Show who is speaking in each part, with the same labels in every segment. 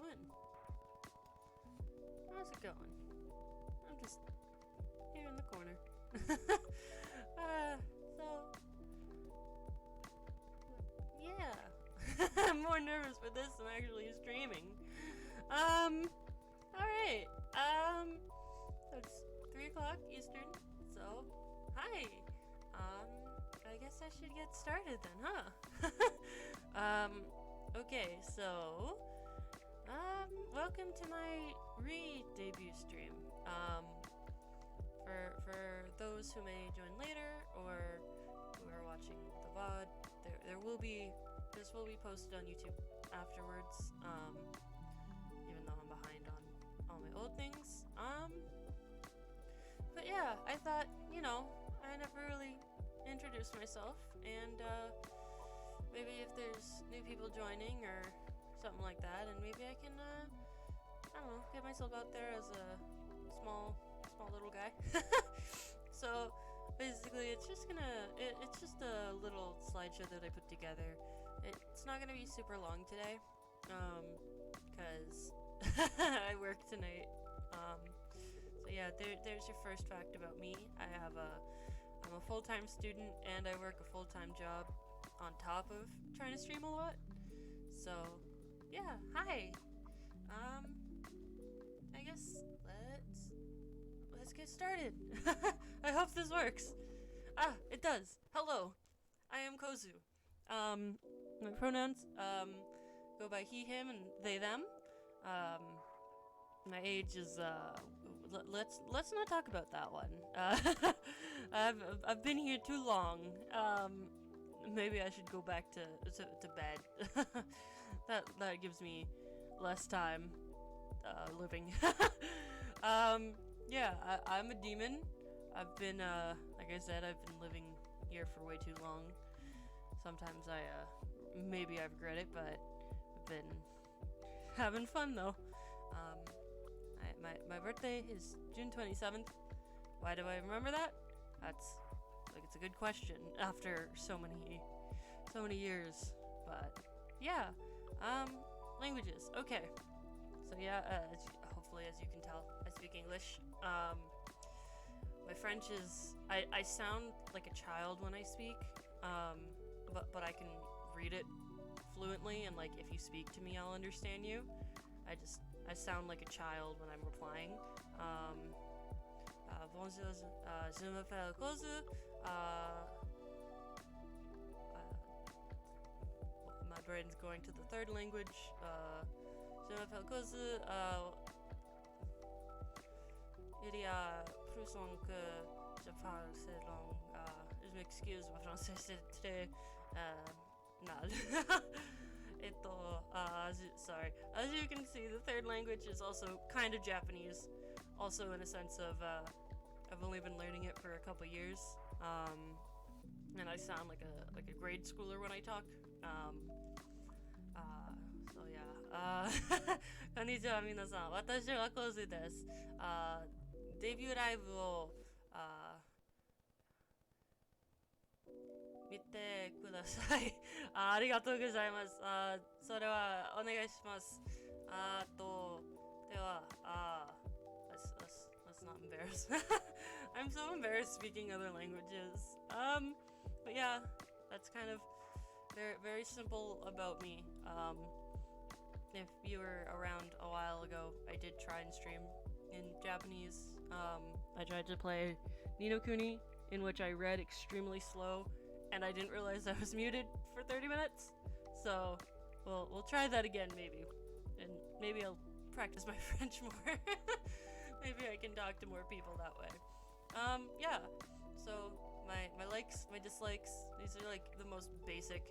Speaker 1: doing? How's it going? I'm just here in the corner. So yeah. I'm more nervous for this than actually streaming. Alright. So it's 3 o'clock Eastern, so hi. I guess I should get started then, huh? Okay, so welcome to my re-debut stream. For those who may join later or who are watching the VOD, this will be posted on YouTube afterwards. Even though I'm behind on all my old things. But yeah, I thought, I never really introduced myself, and maybe if there's new people joining or something like that, and maybe I can, I don't know, get myself out there as a small little guy. So basically, it's just it's just a little slideshow that I put together. It's not gonna be super long today, because I work tonight. So yeah, there's your first fact about me. I'm a full-time student and I work a full-time job on top of trying to stream a lot. So yeah, hi. I guess let's get started. I hope this works. It does. Hello, I am Kozu. My pronouns go by he, him, and they, them. My age is let's not talk about that one. I've been here too long. Maybe I should go back to bed. that gives me less time living. Yeah, I'm a demon. I've been like I said, I've been living here for way too long. Sometimes maybe I regret it, but I've been having fun though. My birthday is June 27th. Why do I remember that? It's a good question after so many years. But yeah, languages. Okay. So yeah, hopefully as you can tell, I speak English. My French is, I sound like a child when I speak, but I can read it fluently, and like if you speak to me, I'll understand you. I sound like a child when I'm replying. Bonjour, je m'appelle Kozu. My brain's going to the third language. Je m'appelle Kozu. Il y a plus long que je parle cette langue. Je m'excuse, mon français c'est très mal. Sorry. As you can see, the third language is also kind of Japanese. Also in a sense of, I've only been learning it for a couple years. And I sound like a grade schooler when I talk. So yeah. こんにちは皆さん。私はコズです。デビューライブを見てください。ありがとうございます。それはお願いします。では、let's not embarrass. I'm so embarrassed speaking other languages. But yeah, that's kind of very, very simple about me. If you were around a while ago, I did try and stream in Japanese. I tried to play Ni no Kuni, in which I read extremely slow, and I didn't realize I was muted for 30 minutes. So, we'll try that again maybe. And maybe I'll practice my French more. Maybe I can talk to more people that way. Yeah. So, my likes, my dislikes, these are like the most basic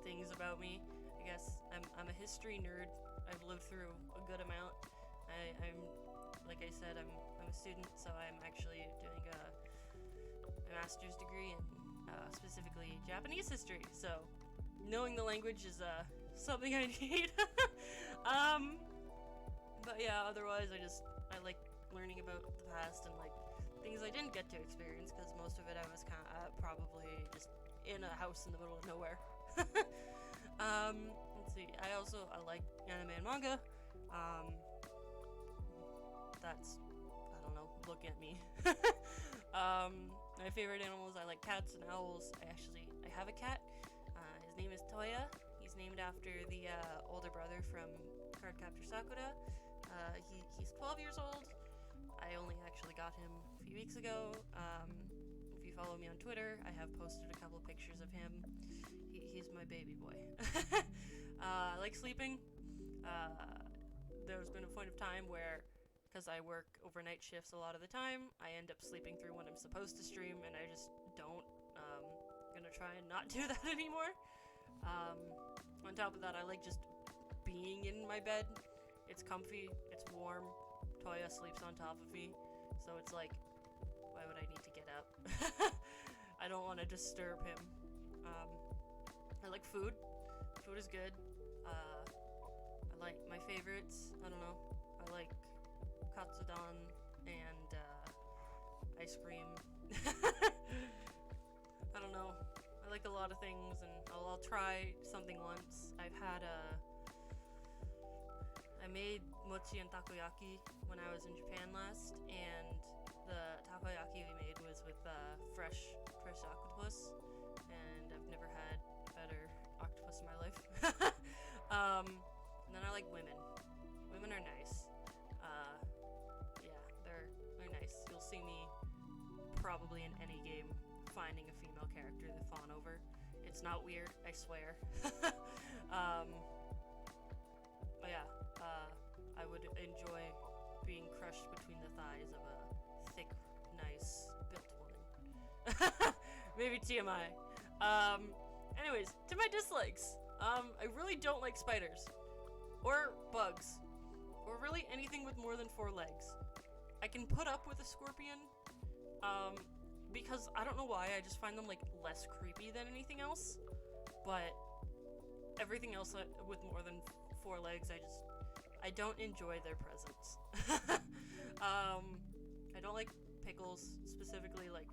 Speaker 1: things about me. I guess I'm a history nerd. I've lived through a good amount. I'm like I said, I'm a student, so I'm actually doing a master's degree in specifically Japanese history. So knowing the language is something I need. But yeah, otherwise I like learning about the past and like things I didn't get to experience because most of it I was kind of probably just in a house in the middle of nowhere. Let's see. I like anime and manga. Um, that's I don't know. Look at me. My favorite animals. I like cats and owls. I have a cat. His name is Toya. He's named after the older brother from Cardcaptor Sakura. He's 12 years old. I only actually got him a few weeks ago. If you follow me on Twitter, I have posted a couple of pictures of him. He's my baby boy. I like sleeping. There's been a point of time where, because I work overnight shifts a lot of the time, I end up sleeping through when I'm supposed to stream, and I just don't. I'm gonna try and not do that anymore. On top of that, I like just being in my bed. It's comfy, it's warm, Toya sleeps on top of me, so it's like, why would I need to get up? I don't want to disturb him. I like food. Food is good. I like my favorites. I don't know. I like katsudon and ice cream. I don't know. I like a lot of things, and I'll try something once. I made mochi and takoyaki when I was in Japan last, and the takoyaki we made was with fresh octopus, and I've never had better octopus in my life. And then I like women. Women are nice. Yeah, they're nice. You'll see me probably in any game finding a female character to fawn over. It's not weird, I swear. But yeah, I would enjoy being crushed between the thighs of a thick, nice, built woman. Maybe TMI. Anyways, to my dislikes. I really don't like spiders. Or bugs. Or really anything with more than 4 legs. I can put up with a scorpion, because I don't know why, I just find them, like, less creepy than anything else. But everything else with more than 4 legs, I don't enjoy their presence. I don't like pickles, specifically, like,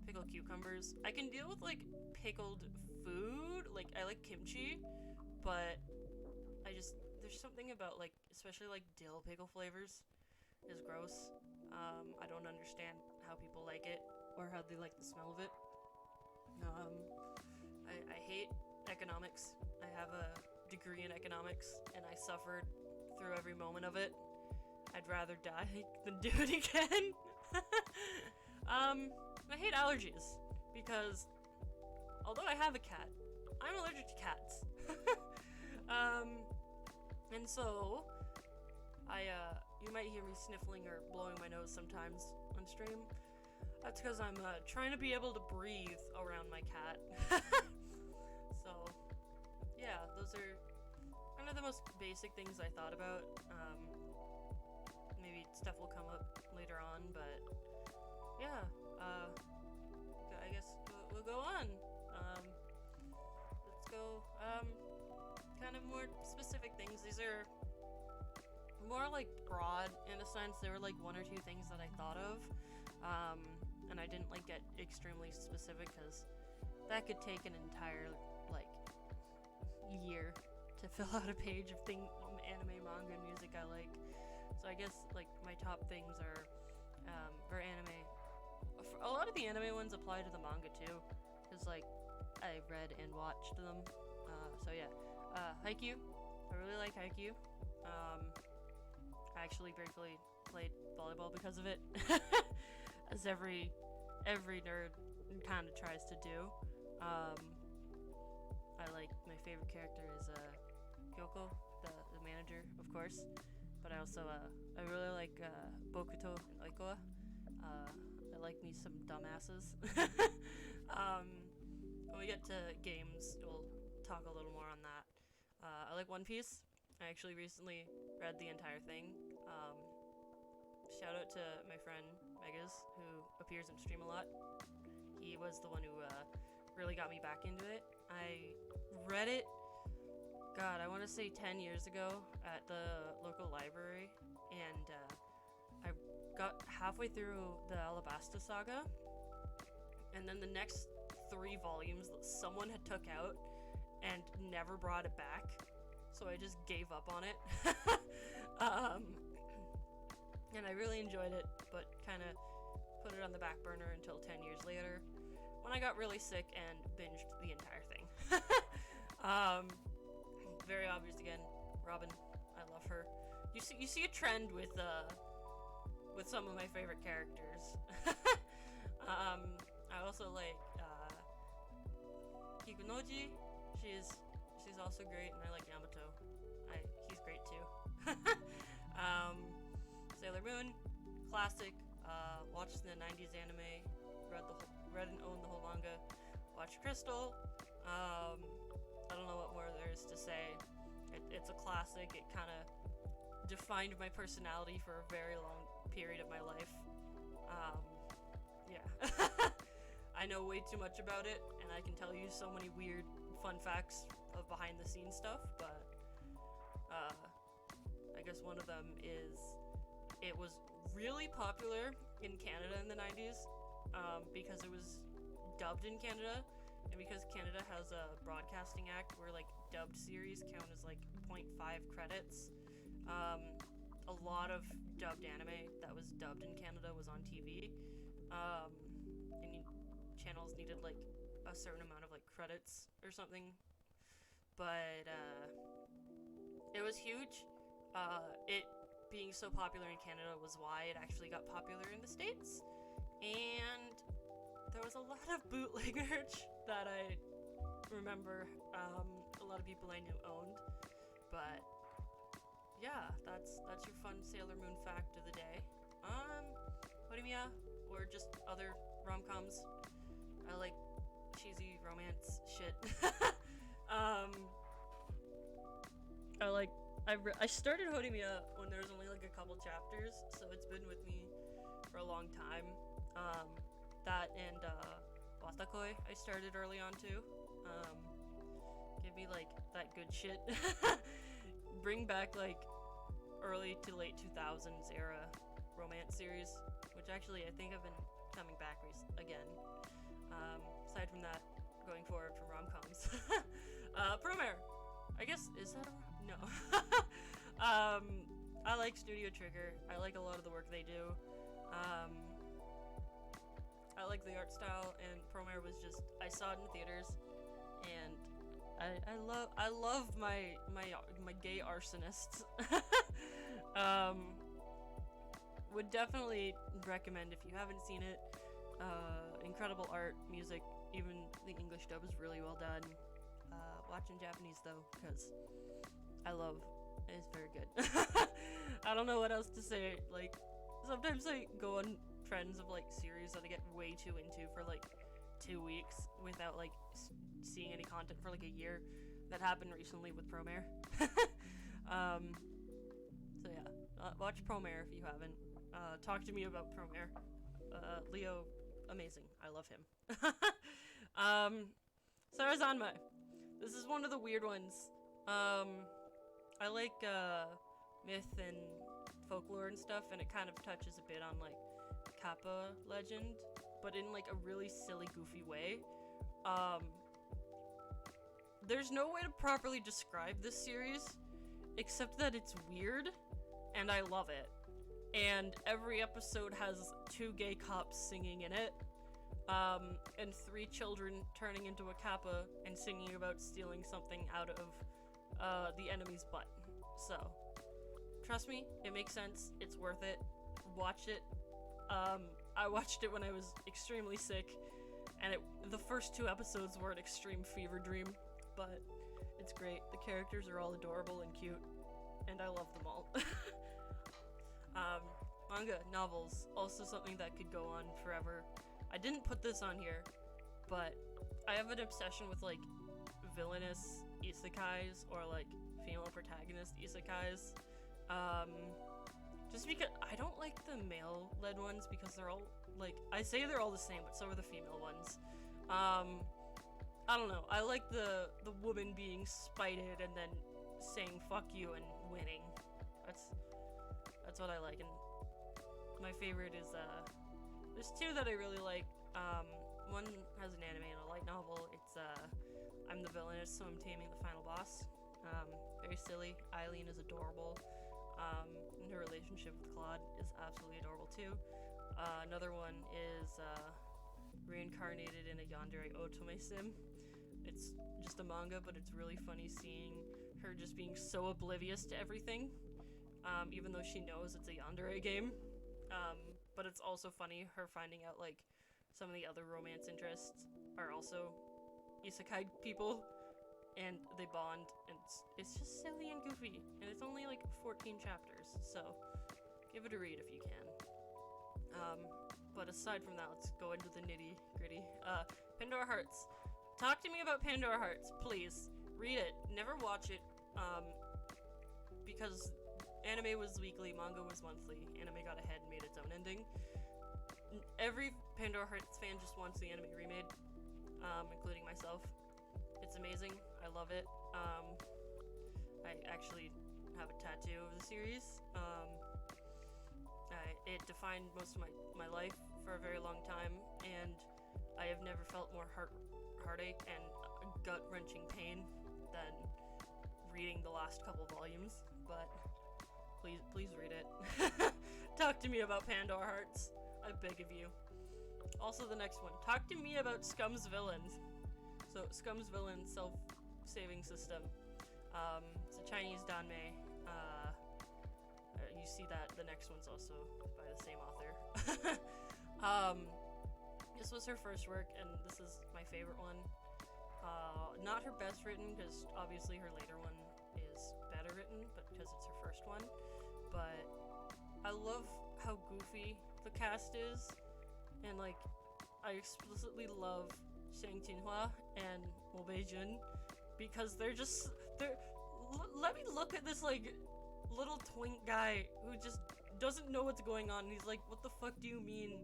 Speaker 1: pickled cucumbers. I can deal with, like, pickled food, like, I like kimchi, but there's something about, like, especially, like, dill pickle flavors is gross. I don't understand how people like it, or how they like the smell of it. I hate economics. I have a degree in economics, and I suffered through every moment of it. I'd rather die than do it again. I hate allergies, because although I have a cat, I'm allergic to cats. And so, you might hear me sniffling or blowing my nose sometimes on stream. That's because I'm trying to be able to breathe around my cat. So, yeah, those are kind of the most basic things I thought about. Maybe stuff will come up later on, but yeah, I guess we'll go on. Let's go, kind of more specific things. These are more like broad in a sense. There were like 1 or 2 things that I thought of, and I didn't like get extremely specific because that could take an entire like year to fill out a page of anime, manga, and music I like. So I guess like my top things are for anime. A lot of the anime ones apply to the manga too, because like I read and watched them. So yeah, Haikyuu. I really like Haikyuu. I actually briefly played volleyball because of it, as every nerd kind of tries to do. I like, my favorite character is Kyoko, the manager, of course. But I also I really like Bokuto and Oikoa. I like me some dumbasses. When we get to games, we'll talk a little more on that. I like One Piece. I actually recently read the entire thing. Shout out to my friend Megas, who appears in stream a lot. He was the one who really got me back into it. I read it, God, I want to say 10 years ago at the local library, and I got halfway through the Alabasta saga, and then the next 3 volumes that someone had took out, and never brought it back. So I just gave up on it. And I really enjoyed it, but kind of put it on the back burner until 10 years later when I got really sick and binged the entire thing. Very obvious again, Robin. I love her. You see a trend with some of my favorite characters. I also like Kikunoji. She's also great, and I like Yamato. He's great too. Sailor Moon, classic. Watched the 90s anime, read and owned the whole manga. Watched Crystal. I don't know what more there is to say. It's a classic. It kind of defined my personality for a very long period of my life. Yeah. I know way too much about it, and I can tell you so many weird fun facts of behind the scenes stuff, but I guess one of them is it was really popular in Canada in the 90s because it was dubbed in Canada, and because Canada has a broadcasting act where like dubbed series count as like 0.5 credits. A lot of dubbed anime that was dubbed in Canada was on TV, and channels needed like a certain amount of like credits or something, but it was huge. It being so popular in Canada was why it actually got popular in the States, and there was a lot of bootleg merch that I remember a lot of people I knew owned, but yeah, that's your fun Sailor Moon fact of the day. Horimiya, or just other rom-coms. I like cheesy romance shit. I started Horimiya when there was only like a couple chapters, so it's been with me for a long time. That and Watakoi I started early on too. Give me like that good shit. Bring back like early to late 2000s era romance series, which actually I think have been coming back again. Aside from that, going forward from rom-coms. Promare, I guess, is that no. I like Studio Trigger. I like a lot of the work they do. I like the art style, and Promare was just, I saw it in theaters, and I love my gay arsonists. Would definitely recommend if you haven't seen it. Incredible art, music, even the English dub is really well done. Watch in Japanese though, because it's very good. I don't know what else to say. Like, sometimes I go on trends of like series that I get way too into for like 2 weeks without like seeing any content for like a year. That happened recently with Promare. So yeah, watch Promare if you haven't. Talk to me about Promare. Leo, amazing. I love him. Sarazanmai. This is one of the weird ones. I like myth and folklore and stuff, and it kind of touches a bit on like Kappa legend, but in like a really silly, goofy way. There's no way to properly describe this series, except that it's weird, and I love it. And every episode has 2 gay cops singing in it, and 3 children turning into a kappa and singing about stealing something out of the enemy's butt. So, trust me, it makes sense. It's worth it. Watch it. I watched it when I was extremely sick, and the first 2 episodes were an extreme fever dream, but it's great. The characters are all adorable and cute, and I love them all. Manga, novels, also something that could go on forever. I didn't put this on here, but I have an obsession with like villainous isekais or like female protagonist isekais. Just because I don't like the male-led ones because they're all like, I say they're all the same, but so are the female ones. I don't know. I like the woman being spited and then saying fuck you and winning. That's what I like. And my favorite is there's 2 that I really like. One has an anime and a light novel. It's I'm the villainess, so I'm taming the final boss. Very silly. Eileen is adorable. And her relationship with Claude is absolutely adorable too. Another one is reincarnated in a yandere otome sim. It's just a manga, but it's really funny seeing her just being so oblivious to everything, even though she knows it's a yandere game. But it's also funny her finding out like some of the other romance interests are also isekai people, and they bond, and it's just silly and goofy, and it's only like 14 chapters, so give it a read if you can. But aside from that, let's go into the nitty gritty. Pandora Hearts. Talk to me about Pandora Hearts, please. Read it. Never watch it, because anime was weekly, manga was monthly. Anime got ahead and made its own ending. Every Pandora Hearts fan just wants the anime remade, including myself. It's amazing. I love it. I actually have a tattoo of the series. It defined most of my life for a very long time, and I have never felt more heartache and gut-wrenching pain than reading the last couple volumes. But please read it. Talk to me about Pandora Hearts. I beg of you. Also, the next one. Talk to me about Scum's Villains. So, Scum's Villains self-saving system. It's a Chinese danmei. You see that the next one's also by the same author. This was her first work, and this is my favorite one. Not her best written, because obviously her later one is better written, but because it's her first one. But I love how goofy the cast is, and like, I explicitly love Shang Jinhua and Mo Beijun, because they're let me look at this like little twink guy who just doesn't know what's going on, and he's like, what the fuck do you mean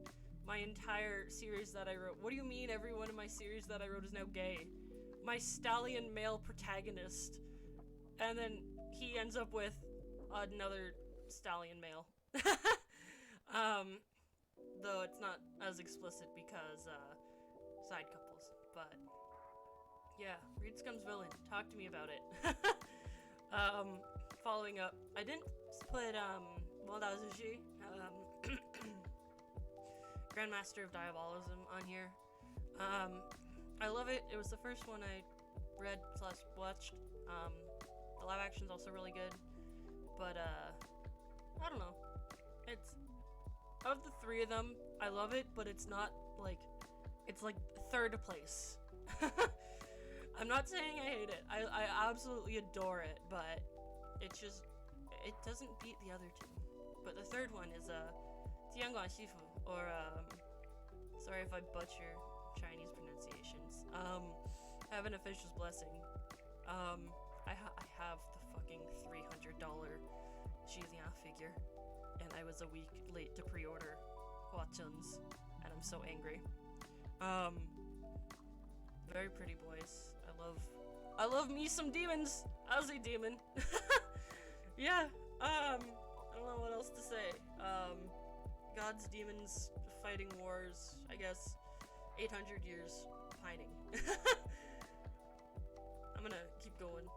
Speaker 1: my entire series that I wrote? What do you mean every one of my series that I wrote is now gay? My stallion male protagonist. And then he ends up with another stallion male. Though it's not as explicit because side couples. But yeah, read Scum's Villain. Talk to me about it. Following up, I didn't put Mondazushi, Grandmaster of Diabolism, on here. I love it. It was the first one I read / watched. The live action's also really good, but I don't know. It's of the three of them, I love it, but it's not like it's like third place. I'm not saying I hate it. I absolutely adore it, but it's just it doesn't beat the other two. But the third one is Tianguan Shifu, or sorry if I butcher Chinese pronunciations. Have an official's blessing. I have the fucking $300 Xilian figure, and I was a week late to pre-order Huachun's, and I'm so angry. Very pretty boys. I love me some demons. As a demon. Yeah. I don't know what else to say. Gods, demons, fighting wars. I guess 800 years pining. I'm gonna keep going.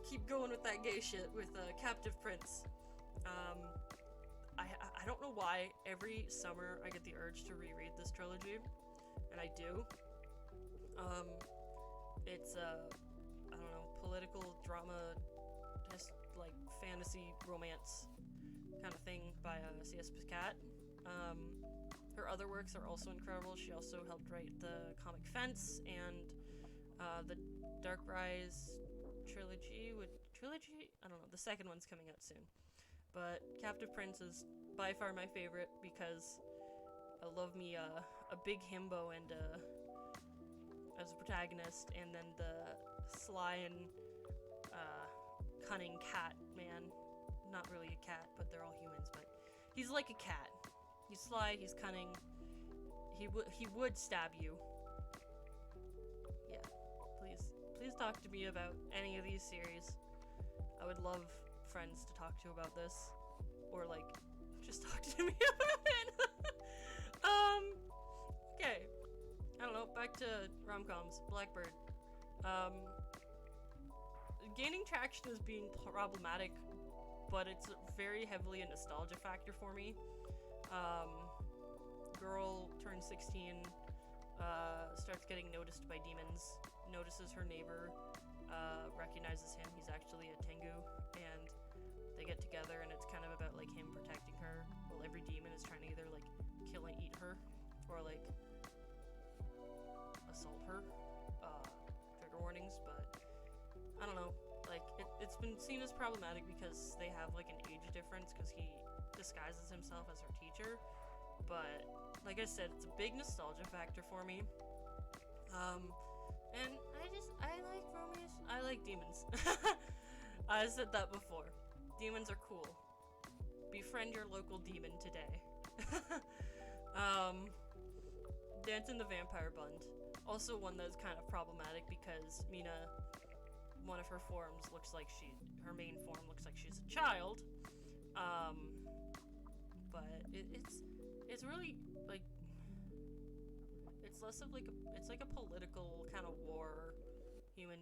Speaker 1: Keep going with that gay shit with Captive Prince. I don't know why every summer I get the urge to reread this trilogy, and I do. It's I don't know, political drama, just like fantasy romance kind of thing by C.S. Piscat. Her other works are also incredible. She also helped write the comic Fence and the Dark Rise trilogy. I don't know, the second one's coming out soon. But Captive Prince is by far my favorite because I love me a big himbo and as a protagonist, and then the sly and cunning cat man. Not really a cat, but they're all humans, but he's like a cat. He's sly, he's cunning. He would stab you. Yeah, please talk to me about any of these series. I would love friends to talk to about this, or like just talk to me about it. Okay, I don't know, back to rom-coms. Blackbird. Um, Gaining traction is being problematic, but it's very heavily a nostalgia factor for me. Girl turns 16, starts getting noticed by demons, notices her neighbor, recognizes him, he's actually a Tengu, and they get together, and it's kind of about like him protecting her, while every demon is trying to either like kill and eat her, or like assault her. Trigger warnings, but I don't know, like it's been seen as problematic because they have like an age difference, because he disguises himself as her teacher. But like I said, it's a big nostalgia factor for me. And I like romance. I like demons. I said that before. Demons are cool. Befriend your local demon today. Dance in the Vampire Bund. Also one that's kind of problematic because Mina, one of her forms looks like her main form looks like she's a child. But it's really like, it's less of like it's like a political kind of war, human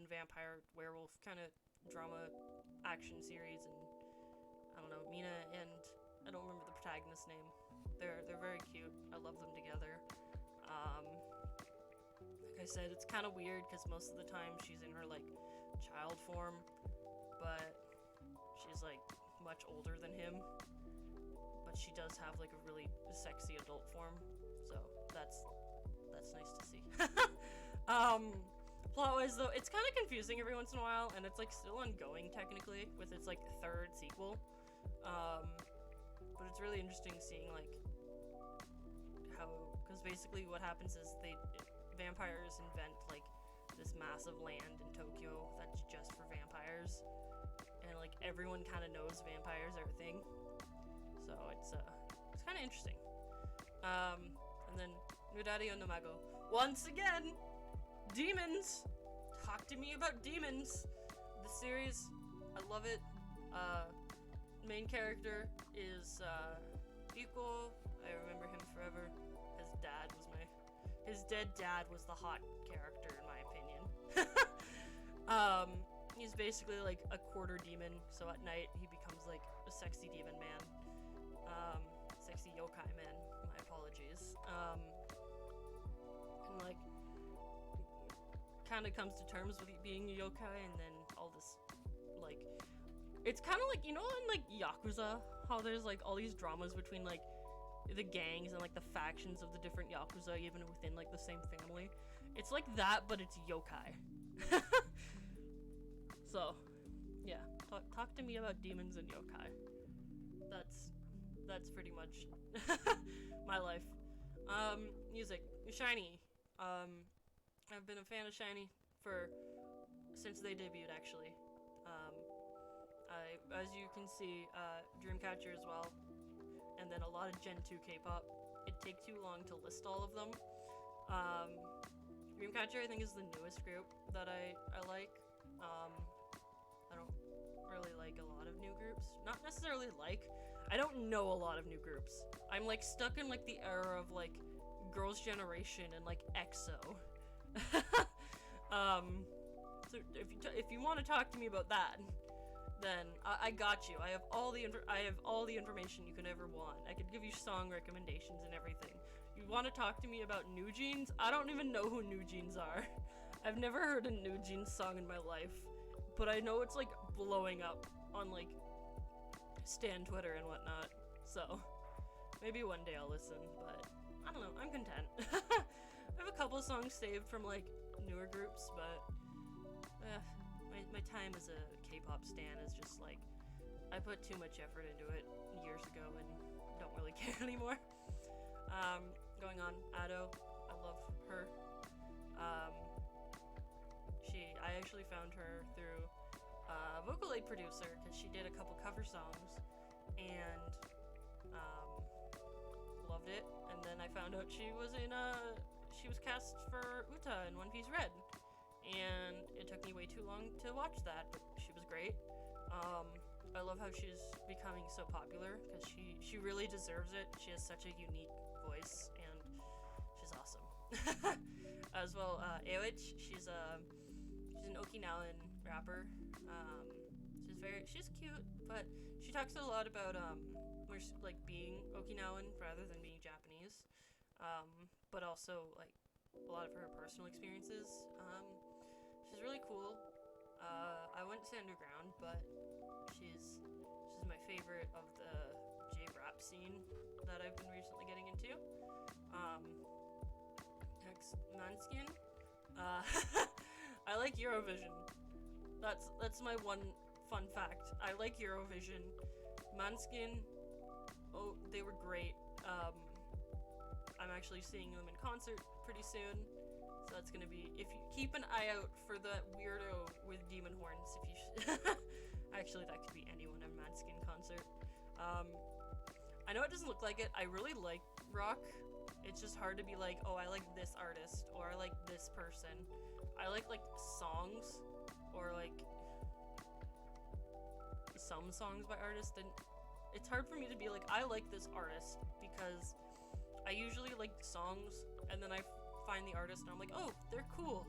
Speaker 1: vampire werewolf kind of drama action series, and I don't know, Mina and I don't remember the protagonist's name. They're very cute. I love them together. Like I said, it's kind of weird because most of the time she's in her like child form, but she's like much older than him. But she does have like a really sexy adult form, so that's nice to see. Plot-wise though, it's kind of confusing every once in a while, and it's like still ongoing technically with its like third sequel. But it's really interesting seeing like how, because basically what happens is vampires invent like this massive land in Tokyo that's just for vampires, and like everyone kind of knows vampires are a thing. So it's kind of interesting. And then Nudario no Mago. Once again, demons! Talk to me about demons! The series, I love it. Main character is Iko. I remember him forever. His dead dad was the hot character in my opinion. He's basically like a quarter demon, so at night he becomes like a sexy demon man. Sexy yokai man, my apologies. And like kind of comes to terms with being a yokai, and then all this like, it's kind of like, you know, in like Yakuza, how there's like all these dramas between like the gangs and like the factions of the different Yakuza even within like the same family. It's like that, but it's yokai. So yeah, talk to me about demons and yokai. That's pretty much my life. Music, Shiny. I've been a fan of Shiny since they debuted actually. As you can see, Dreamcatcher as well, and then a lot of Gen 2 K-pop. It'd take too long to list all of them. Dreamcatcher I think is the newest group that I like. I don't really like a lot of new groups. Not necessarily like, I don't know a lot of new groups. I'm like stuck in like the era of like Girls' Generation and like EXO. So if you want to talk to me about that, then I got you. I have all the information you could ever want. I could give you song recommendations and everything. You want to talk to me about New Jeans? I don't even know who New Jeans are. I've never heard a New Jeans song in my life, but I know it's like blowing up on like Stan Twitter and whatnot. So maybe one day I'll listen, but I don't know. I'm content. I have a couple songs saved from like newer groups, but my time as a K-pop stan is just like, I put too much effort into it years ago and don't really care anymore. Going on, Ado, I love her. I actually found her through a Vocal Aid producer because she did a couple cover songs and loved it. And then I found out she was cast for Uta in One Piece Red. And it took me way too long to watch that, but she was great. I love how she's becoming so popular because she really deserves it. She has such a unique voice and she's awesome. as well, Awich, she's an Okinawan rapper. She's cute, but she talks a lot about like being Okinawan rather than being Japanese, but also like a lot of her personal experiences. She's really cool. I wouldn't say underground, but she's my favorite of the J-rap scene that I've been recently getting into. Next, Manskin. I like Eurovision. That's my one fun fact. I like Eurovision. Manskin, oh, they were great. I'm actually seeing them in concert pretty soon. So that's gonna be, if you keep an eye out for that weirdo with demon horns, if you actually that could be anyone at a Manskin concert. I know it doesn't look like it. I really like rock. It's just hard to be like, oh, I like this artist or I like this person. I like songs or like some songs by artists, and it's hard for me to be like, I like this artist because I usually like songs and then I find the artist and I'm like, oh, they're cool,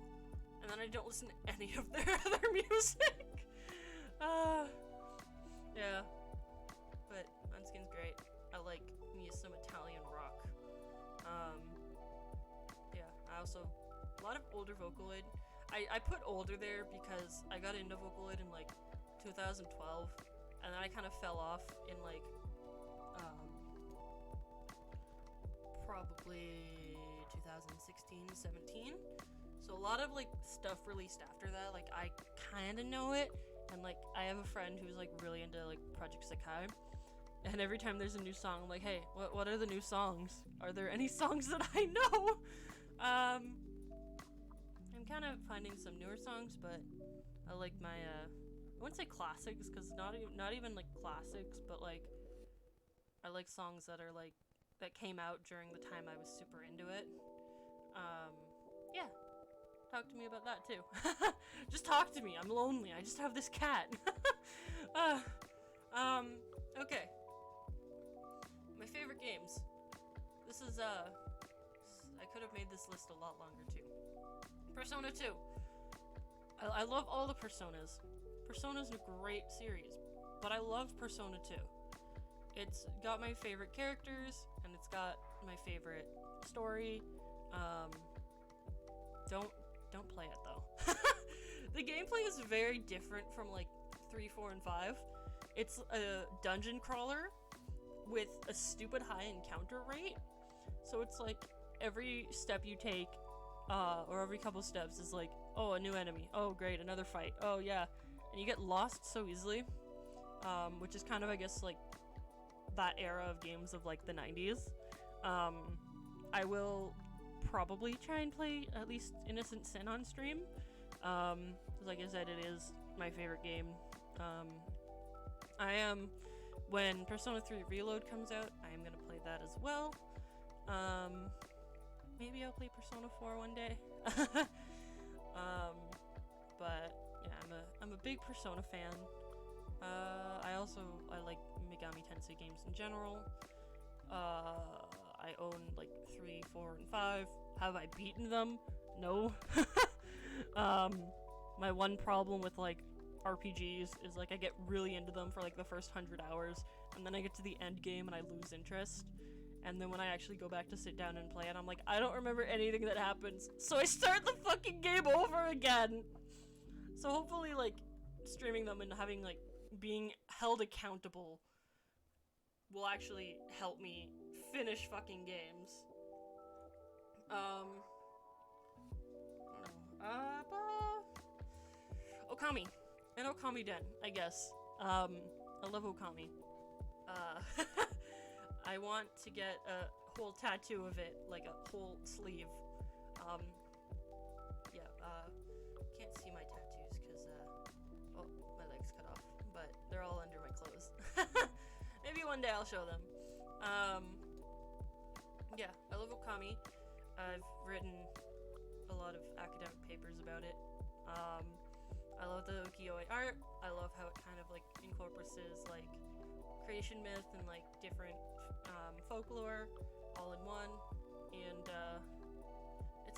Speaker 1: and then I don't listen to any of their other music. Yeah, but Manskin's great. I like me some Italian rock. Yeah, I also, a lot of older Vocaloid. I put older there because I got into Vocaloid in like 2012, and then I kind of fell off in like probably 2016, 17. So a lot of like stuff released after that, like I kind of know it, and like I have a friend who's like really into like Project Sakai, and every time there's a new song, I'm like, hey, what are the new songs? Are there any songs that I know? I'm kind of finding some newer songs, but I like my I wouldn't say classics, because not even like classics, but like I like songs that are like that came out during the time I was super into it. Yeah, talk to me about that too. Just talk to me. I'm lonely. I just have this cat. Okay. My favorite games. This is I could have made this list a lot longer too. Persona 2. I love all the Personas. Persona's a great series, but I love Persona 2. It's got my favorite characters, and it's got my favorite story. Don't play it though. The gameplay is very different from like 3, 4, and 5. It's a dungeon crawler with a stupid high encounter rate. So it's like every step you take, or every couple steps is like, oh, a new enemy. Oh, great, another fight. Oh, yeah. And you get lost so easily, which is kind of, I guess, like that era of games of like the 90s. I will probably try and play at least Innocent Sin on stream. Like I said, it is my favorite game. When Persona 3 Reload comes out, I am gonna play that as well. Maybe I'll play Persona 4 one day. But yeah, I'm a big Persona fan. I like Megami Tensei games in general. I own like 3, 4, and 5. Have I beaten them? No. My one problem with like RPGs is like I get really into them for like the first 100 hours, and then I get to the end game and I lose interest. And then when I actually go back to sit down and play it, I'm like, I don't remember anything that happens. So I start the fucking game over again. So hopefully, like, streaming them and having, like, being held accountable will actually help me finish fucking games. I don't know. Okami. And Okami Den, I guess. I love Okami. I want to get a whole tattoo of it, like a whole sleeve. Yeah, can't see my tattoos because, oh, my leg's cut off, but they're all under my clothes. Maybe one day I'll show them. Yeah, I love Okami. I've written a lot of academic papers about it. I love the ukiyo-e art. I love how it kind of, like, incorporates, like, creation myth and, like, different folklore all in one, and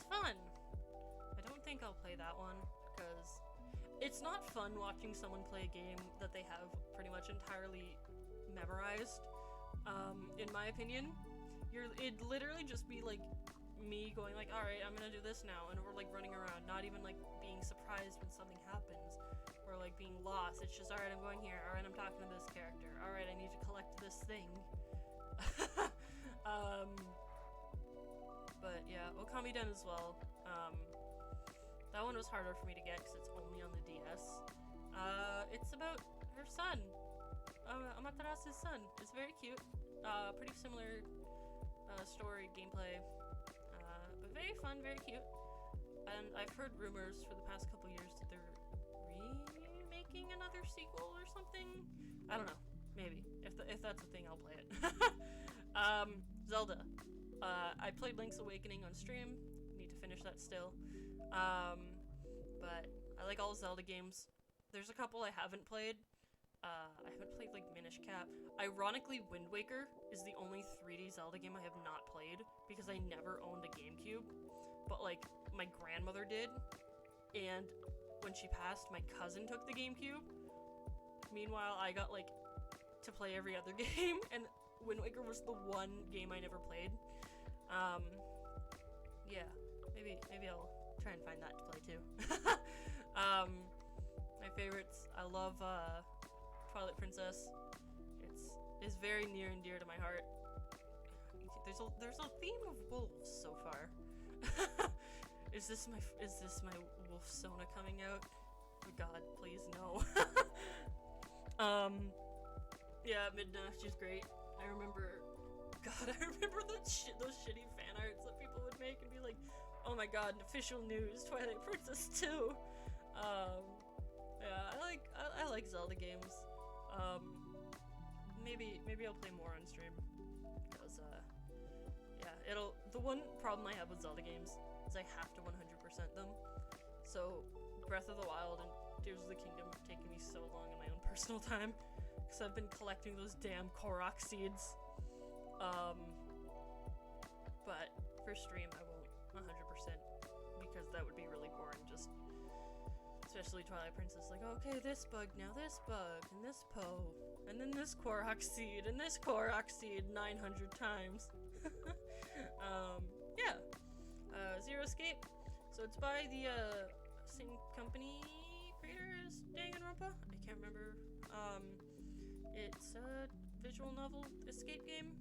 Speaker 1: fun. I don't think I'll play that one, because it's not fun watching someone play a game that they have pretty much entirely memorized. In my opinion, it'd literally just be like me going like, alright, I'm gonna do this now, and we're like running around, not even like being surprised when something happens, or like being lost. It's just, alright, I'm going here, alright, I'm talking to this character, alright, I need to collect this thing. But yeah, Okami-den as well. That one was harder for me to get because it's only on the DS. It's about her son, Amaterasu's son. It's very cute. Pretty similar story, gameplay, but very fun, very cute. And I've heard rumors for the past couple years that they're remaking another sequel or something. I don't know. Maybe. If that's a thing, I'll play it. Zelda. I played Link's Awakening on stream. Need to finish that still. But I like all Zelda games. There's a couple I haven't played. I haven't played like Minish Cap. Ironically, Wind Waker is the only 3D Zelda game I have not played because I never owned a GameCube. But like my grandmother did, and when she passed, my cousin took the GameCube. Meanwhile, I got like to play every other game, and Wind Waker was the one game I never played. Yeah, maybe I'll try and find that to play too. My favorites, I love Twilight Princess. It's very near and dear to my heart. There's a theme of wolves so far. Is this my wolf Sona coming out? Oh God, please no. Yeah, Midna, she's great. I remember those shitty fan arts that people would make and be like, oh my God, official news, Twilight Princess 2. Yeah, I like Zelda games. Maybe I'll play more on stream, because yeah, the one problem I have with Zelda games is I have to 100% them. So Breath of the Wild and Tears of the Kingdom have taken me so long in my own personal time, because I've been collecting those damn Korok seeds. But for stream I won't 100%, because that would be really boring, just especially Twilight Princess, like, okay, this bug, now this bug, and this Poe, and then this Korok seed, and this Korok seed 900 times. Yeah. Zero Escape. So it's by the same company creators, Danganronpa? I can't remember. It's a visual novel escape game.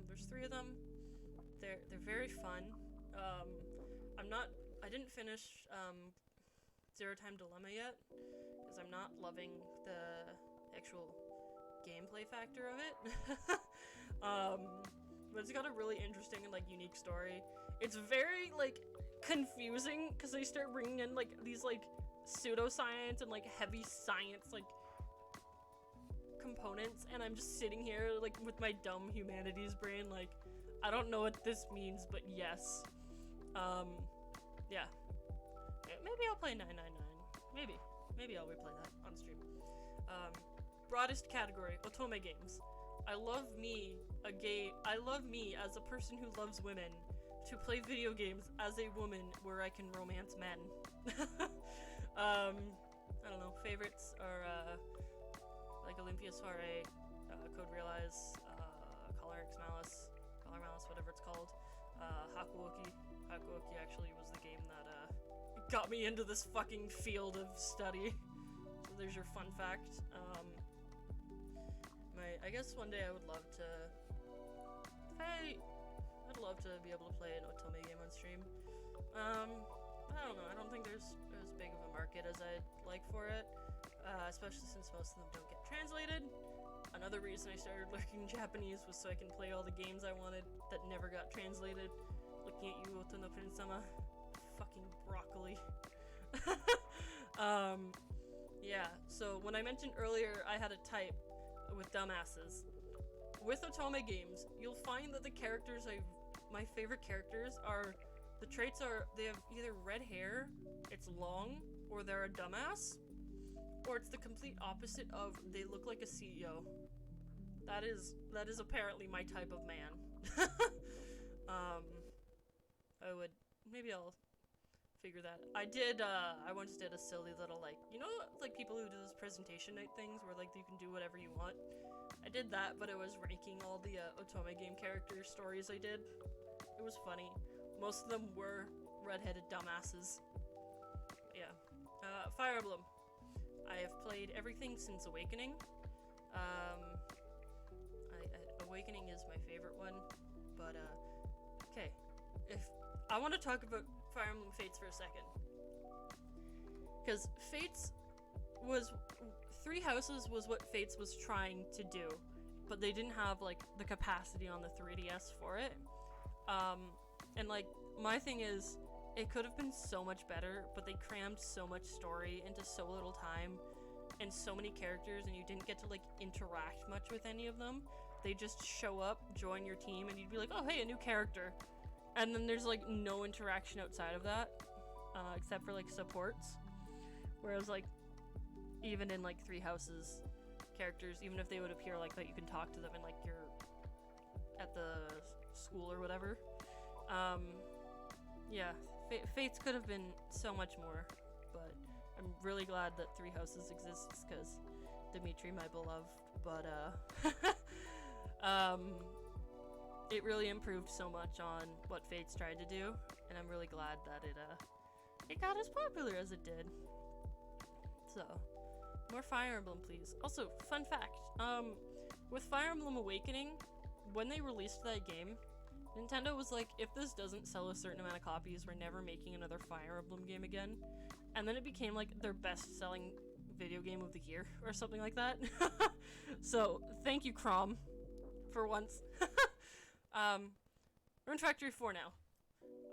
Speaker 1: There's 3 of them. They're very fun. I didn't finish Zero Time Dilemma yet, because I'm not loving the actual gameplay factor of it. But it's got a really interesting and like unique story. It's very like confusing because they start bringing in like these like pseudoscience and like heavy science like components, and I'm just sitting here like with my dumb humanities brain like, I don't know what this means, but yes. Yeah. Maybe I'll play 999. Maybe I'll replay that on stream. Broadest category, otome games. I love me as a person who loves women to play video games as a woman where I can romance men. I don't know, favorites are like Olympia Soiree, Code Realize, Color Malice, whatever it's called. Hakuoki actually was the game that got me into this fucking field of study. So there's your fun fact. I guess one day I would love to, I'd love to be able to play an otome game on stream. I don't know, I don't think there's as big of a market as I'd like for it, especially since most of them don't get translated. Another reason I started learning Japanese was so I can play all the games I wanted that never got translated. Looking at you, Otono Prince-sama. Fucking broccoli. Yeah, so when I mentioned earlier I had a type with dumbasses, with otome games, you'll find that the characters my favorite characters are, the traits are, they have either red hair, it's long, or they're a dumbass, or it's the complete opposite of they look like a CEO. That is apparently my type of man. I would maybe I'll figure that. I did. I once did a silly little like like people who do those presentation night things where like you can do whatever you want. I did that, but it was ranking all the Otome game character stories I did. It was funny. Most of them were redheaded dumbasses. Yeah. Fire Emblem. I have played everything since Awakening. Awakening is my favorite one, but okay. If I want to talk about Fire Emblem Fates for a second, because Fates was Three Houses was what Fates was trying to do, but they didn't have like the capacity on the 3DS for it. And like my thing is, it could have been so much better, but they crammed so much story into so little time and so many characters, and you didn't get to like interact much with any of them. They just show up, join your team, and you'd be like, oh hey, a new character. And then there's like no interaction outside of that, except for like supports. Whereas like, even in like Three Houses characters, even if they would appear like that, you can talk to them and like you're at the school or whatever. Yeah, Fates could have been so much more, but I'm really glad that Three Houses exists because Dimitri, my beloved, but it really improved so much on what Fates tried to do, and I'm really glad that it got as popular as it did. So, more Fire Emblem, please. Also, fun fact, with Fire Emblem Awakening, when they released that game, Nintendo was like, if this doesn't sell a certain amount of copies, we're never making another Fire Emblem game again. And then it became like their best-selling video game of the year, or something like that. So, thank you, Crom, for once. Rune Factory 4 now.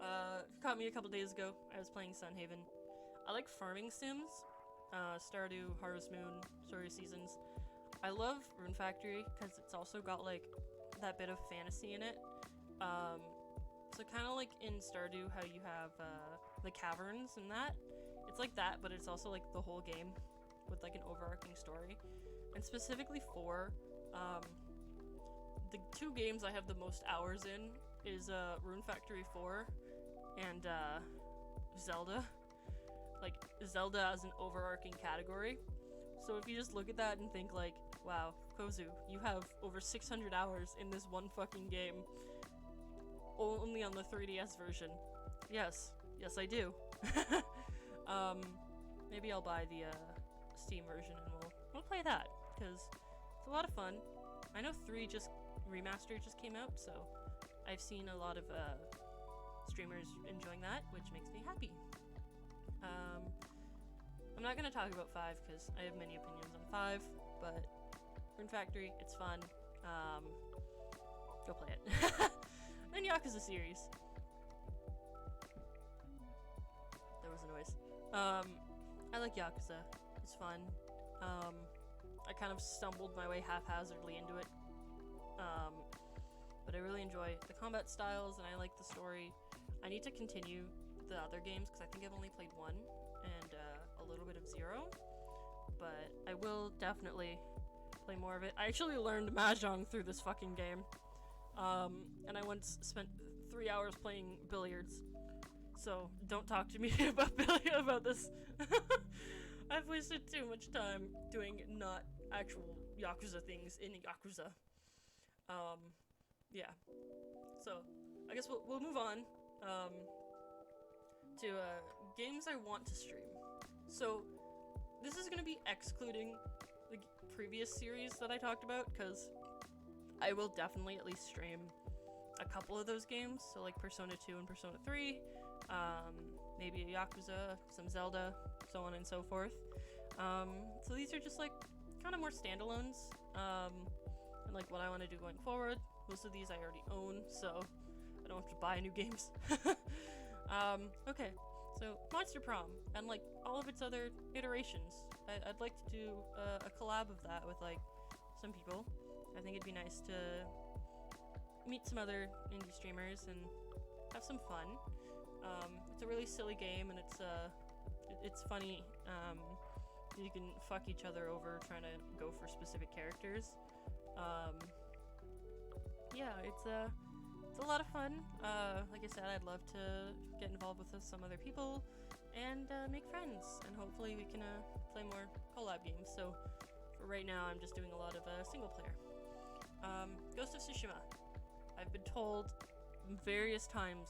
Speaker 1: If you caught me a couple days ago, I was playing Sunhaven. I like farming sims. Stardew, Harvest Moon, Story Seasons. I love Rune Factory because it's also got like that bit of fantasy in it. So kind of like in Stardew how you have the caverns and that. It's like that, but it's also like the whole game with like an overarching story. And specifically 4, the 2 games I have the most hours in is Rune Factory 4 and Zelda. Like, Zelda as an overarching category. So if you just look at that and think like, wow, Kozu, you have over 600 hours in this one fucking game. Only on the 3DS version. Yes, I do. Maybe I'll buy the Steam version and we'll play that, because it's a lot of fun. I know 3 Remastered just came out, so I've seen a lot of streamers enjoying that, which makes me happy. I'm not gonna talk about 5 because I have many opinions on 5, but Rune Factory, it's fun. Go play it. Then Yakuza series. There was a noise. I like Yakuza. It's fun. I kind of stumbled my way haphazardly into it. But I really enjoy the combat styles and I like the story. I need to continue the other games because I think I've only played 1 and a little bit of 0. But I will definitely play more of it. I actually learned Mahjong through this fucking game. And I once spent 3 hours playing billiards. So don't talk to me about this. I've wasted too much time doing not actual Yakuza things in Yakuza. Yeah. So I guess we'll move on to games I want to stream. So this is gonna be excluding the previous series that I talked about, because I will definitely at least stream a couple of those games, so like Persona 2 and Persona 3, maybe a Yakuza, some Zelda, so on and so forth. So these are just like kind of more standalones, and like what I want to do going forward. Most of these I already own, so I don't have to buy new games. Okay, so Monster Prom, and like all of its other iterations. I'd like to do a collab of that with like some people. I think it'd be nice to meet some other indie streamers and have some fun. It's a really silly game, and it's funny. You can fuck each other over trying to go for specific characters. Yeah, it's it's a lot of fun. Like I said, I'd love to get involved with some other people and make friends, and hopefully we can play more collab games. So for right now, I'm just doing a lot of single player. Ghost of Tsushima. I've been told various times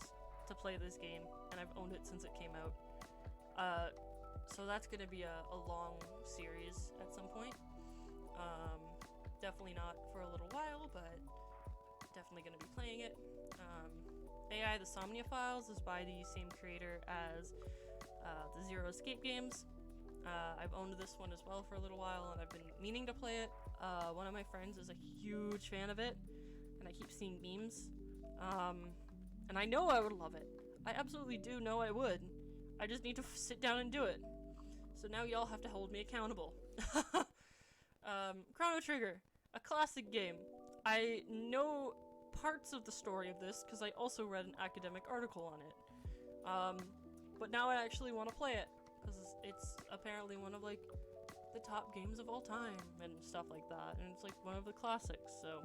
Speaker 1: to play this game, and I've owned it since it came out. So that's gonna be a long series at some point. Definitely not for a little while, but definitely gonna be playing it. AI The Somnia Files is by the same creator as the Zero Escape games. I've owned this one as well for a little while, and I've been meaning to play it. One of my friends is a huge fan of it, and I keep seeing memes. And I know I would love it. I absolutely do know I would. I just need to sit down and do it. So now y'all have to hold me accountable. Chrono Trigger, a classic game. I know parts of the story of this because I also read an academic article on it. But now I actually want to play it because it's apparently one of like the top games of all time and stuff like that, and it's like one of the classics. So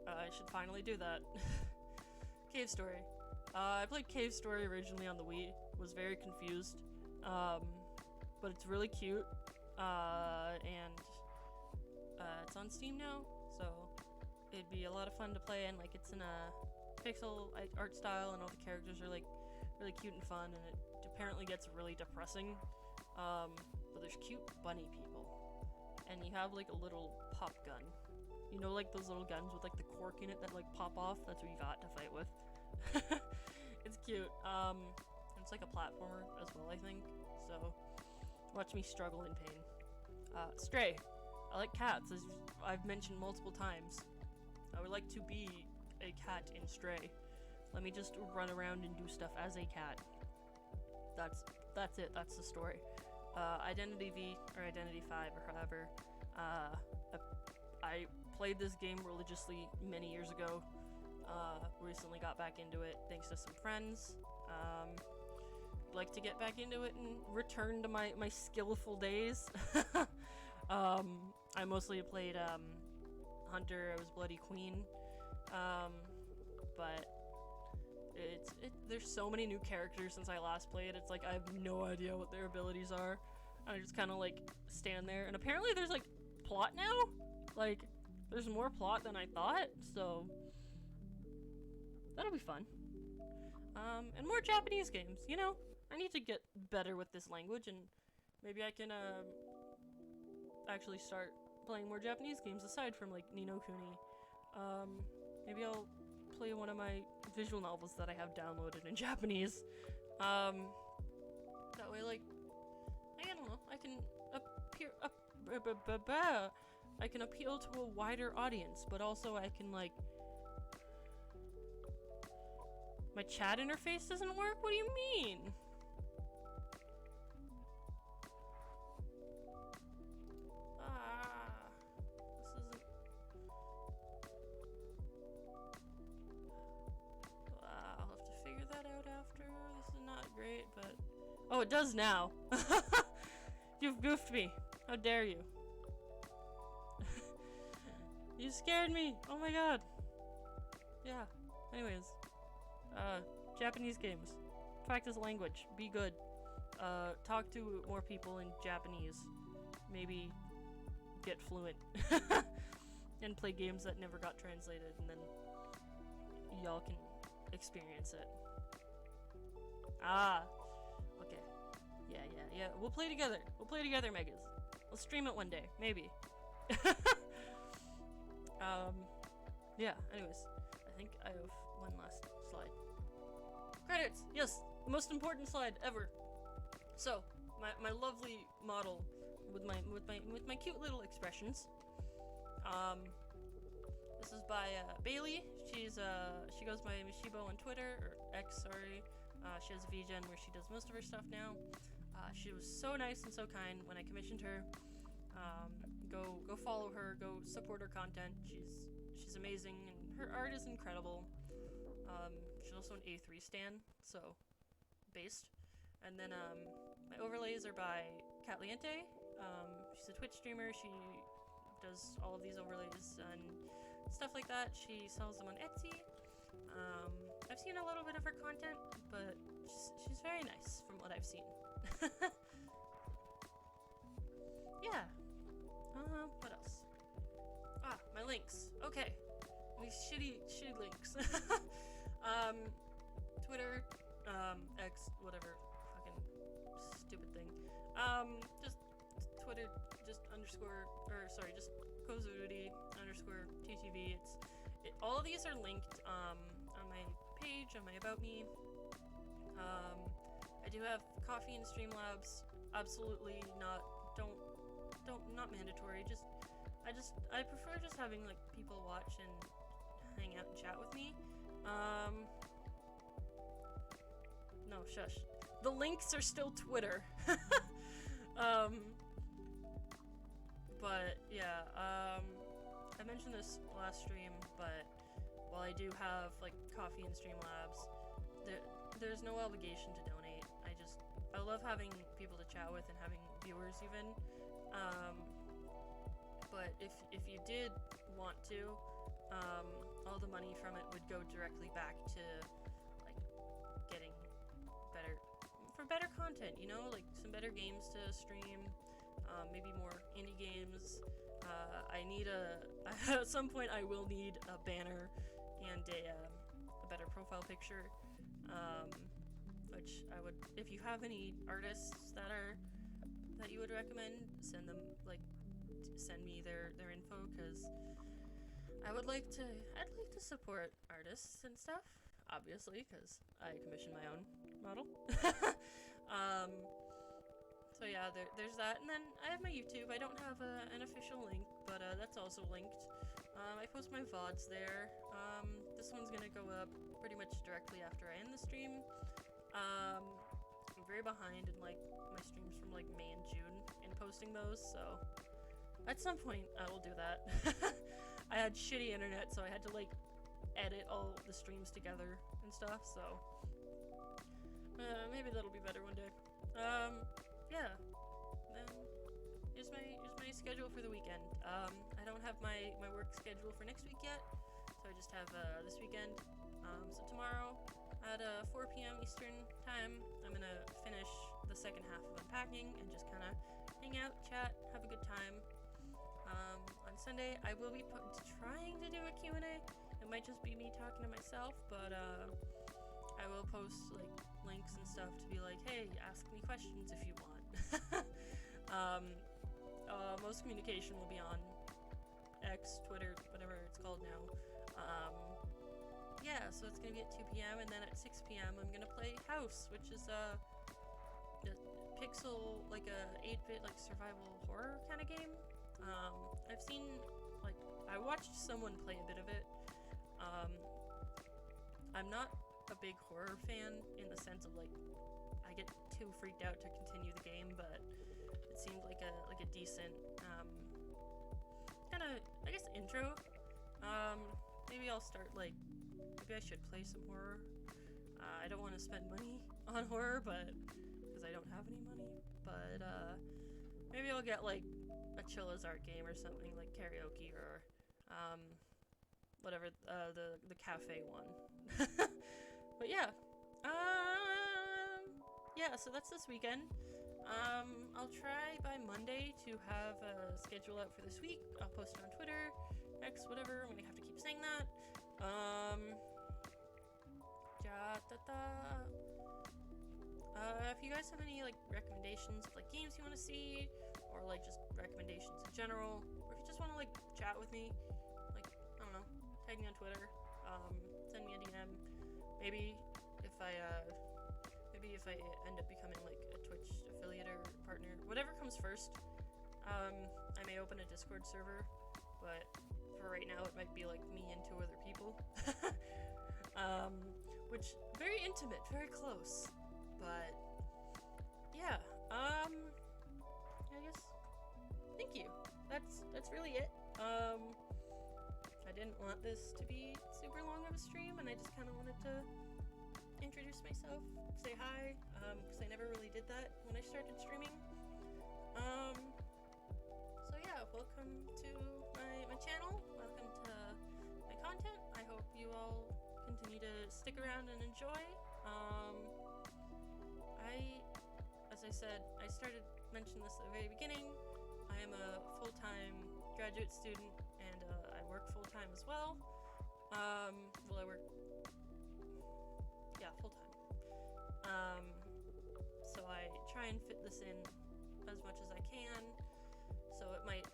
Speaker 1: I should finally do that. Cave Story. I played Cave Story originally on the Wii. Was very confused, but it's really cute, and it's on Steam now, so it'd be a lot of fun to play. And like, it's in a pixel art style, and all the characters are like really cute and fun. And it apparently gets really depressing, but there's cute bunny people, and you have like a little pop gun. You know, like those little guns with like the cork in it that like pop off? That's what you got to fight with. It's cute. It's like a platformer as well, I think. So, watch me struggle in pain. Stray. I like cats, as I've mentioned multiple times. I would like to be a cat in Stray. Let me just run around and do stuff as a cat. That's it. That's the story. Identity V, or Identity 5, or however. I played this game religiously many years ago. Recently got back into it thanks to some friends. Like to get back into it and return to my skillful days. I mostly played Hunter. I was Bloody Queen. But there's so many new characters since I last played. It's like I have no idea what their abilities are. I just kind of like stand there, and apparently there's like plot now. Like, there's more plot than I thought, so that'll be fun. And more Japanese games, you know? I need to get better with this language, and maybe I can, actually start playing more Japanese games aside from, like, Ni no Kuni. Maybe I'll play one of my visual novels that I have downloaded in Japanese. That way, like, I don't know, I can I can appeal to a wider audience, but also I can, like... My chat interface doesn't work? What do you mean? This isn't... I'll have to figure that out after. This is not great, but... Oh, it does now! You've goofed me! How dare you? You scared me! Oh my god! Yeah, anyways. Japanese games. Practice language. Be good. Talk to more people in Japanese. Maybe get fluent. And play games that never got translated, and then y'all can experience it. Okay. Yeah. We'll play together. We'll play together, Megas. We'll stream it one day. Maybe. Yeah, anyways. I think I have one last slide. Credits! Yes! The most important slide ever. So, my lovely model with my cute little expressions. This is by Bailey. She goes by Mishibo on Twitter, or X, sorry. She has a VGen where she does most of her stuff now. She was so nice and so kind when I commissioned her. Go follow her, go support her content. She's amazing, and her art is incredible. She's also an A3 stan, so based. And then my overlays are by Catliente. She's a Twitch streamer. She does all of these overlays, and stuff like that. She sells them on Etsy. I've seen a little bit of her content, but she's very nice from what I've seen. Yeah. What else? Ah, my links. Okay. These shitty links. Twitter, X, whatever, fucking stupid thing. Just Twitter, just Kozuruti _ TTV. All of these are linked, on my page, on my About Me. I do have Kofi and Streamlabs. Absolutely not, not mandatory. I prefer just having, like, people watch and hang out and chat with me. No, shush. The links are still Twitter. But yeah, I mentioned this last stream, but while I do have, like, Kofi and Streamlabs, there's no obligation to donate. I love having people to chat with and having viewers even. But if you did want to, all the money from it would go directly back to, like, getting better content, you know, like some better games to stream, maybe more indie games. I need at some point I will need a banner and a better profile picture, which I would, if you have any artists that you would recommend, send me their info, because I'd like to support artists and stuff, obviously, because I commission my own model. So yeah, there's that, and then I have my YouTube. I don't have an official link, but that's also linked. I post my VODs there. This one's gonna go up pretty much directly after I end the stream. I'm very behind in, like, my streams from, like, May and June in posting those, so at some point I will do that. I had shitty internet, so I had to, like, edit all the streams together and stuff, so maybe that'll be better one day. Yeah. Then here's my schedule for the weekend. I don't have my work schedule for next week yet, so I just have this weekend. So tomorrow at 4 p.m. Eastern time, I'm gonna finish the second half of unpacking and just kind of hang out, chat, have a good time. On Sunday, I will be trying to do a Q&A. It might just be me talking to myself, but I will post, like, links and stuff to be like, hey, ask me questions if you want. Most communication will be on X, Twitter, whatever it's called now. Yeah, so it's gonna be at 2 p.m. and then at 6 p.m. I'm gonna play House, which is a pixel, like a 8-bit, like, survival horror kind of game. I've seen, like, I watched someone play a bit of it. I'm not a big horror fan in the sense of, like, I get too freaked out to continue the game, but it seemed like a decent kind of, I guess, intro. Maybe I'll start, like, maybe I should play some horror. I don't want to spend money on horror, but because I don't have any money, but maybe I'll get, like, a Chillazart game or something, like karaoke or whatever, the cafe one. But yeah, yeah, so that's this weekend. I'll try by Monday to have a schedule out for this week. I'll post it on Twitter, X, whatever. I'm gonna have to keep saying that. If you guys have any, like, recommendations of, like, games you want to see, or, like, just recommendations in general, or if you just want to, like, chat with me, like, I don't know, tag me on Twitter, send me a DM. Maybe if I end up becoming, like, a Twitch affiliate or partner, whatever comes first, I may open a Discord server, but for right now it might be, like, me and 2 other people. Which, very intimate, very close, but yeah, I guess, thank you. That's really it. I didn't want this to be super long of a stream, and I just kind of wanted to introduce myself, say hi, because I never really did that when I started streaming. So yeah, welcome to my channel. Welcome to stick around and enjoy. As I said, I started mentioning this at the very beginning. I am a full-time graduate student, and I work full-time as well. Well, I work, yeah, full-time. So I try and fit this in as much as I can. So it might,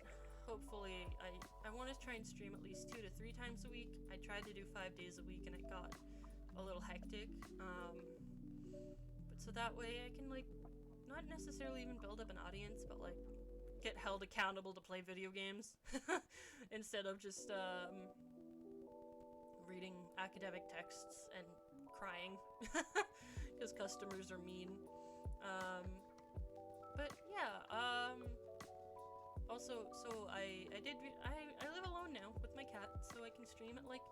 Speaker 1: hopefully, I want to try and stream at least 2 to 3 times a week. I tried to do 5 days a week, and it got a little hectic. But so that way I can, like, not necessarily even build up an audience, but, like, get held accountable to play video games instead of just reading academic texts and crying because customers are mean. But yeah, also, so I live alone now with my cat, so I can stream at like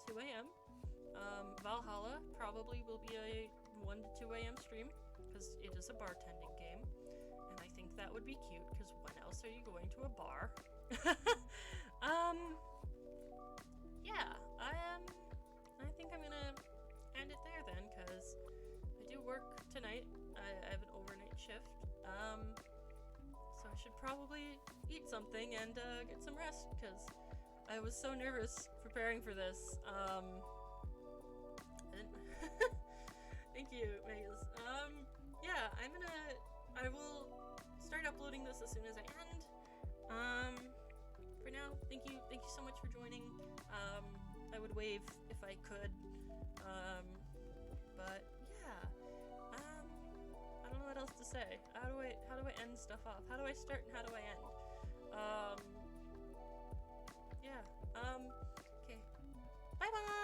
Speaker 1: 2 a.m. Valhalla probably will be a 1 to 2 a.m. stream because it is a bartending game, and I think that would be cute because when else are you going to a bar? Yeah, I think I'm gonna end it there then because I do work tonight. I have an overnight shift, so I should probably eat something and get some rest because I was so nervous preparing for this. Thank you, Megas. Yeah, I will start uploading this as soon as I end. For now, thank you so much for joining. I would wave if I could. But yeah, I don't know what else to say. How do I end stuff off? How do I start and how do I end? Yeah. Okay. Bye bye.